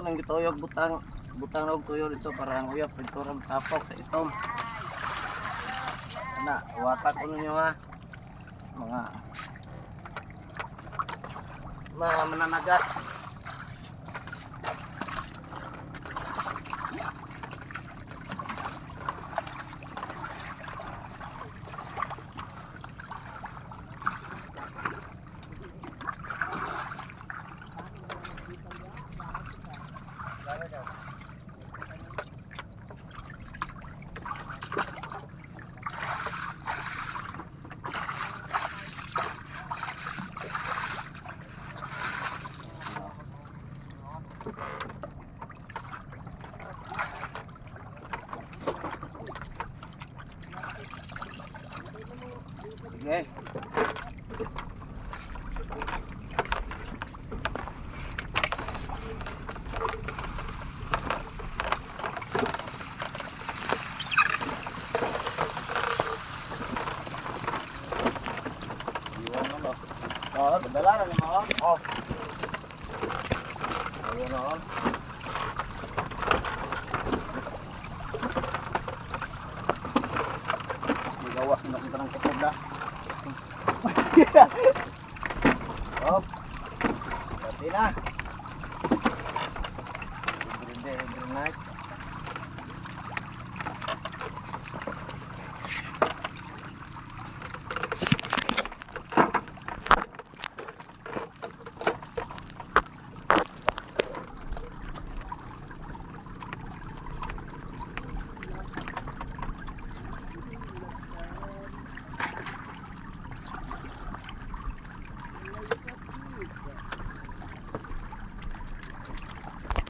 nang gituyog butang og tuyo dito para ang uyap dito ram tapok sa itom. Ana, watak ko ninyo ha. Mga mananagat. Sige. Oh, padala na mo. Oh. Ayun oh. Magawa na kita ng kutob na. Oh. Pati na. Every night.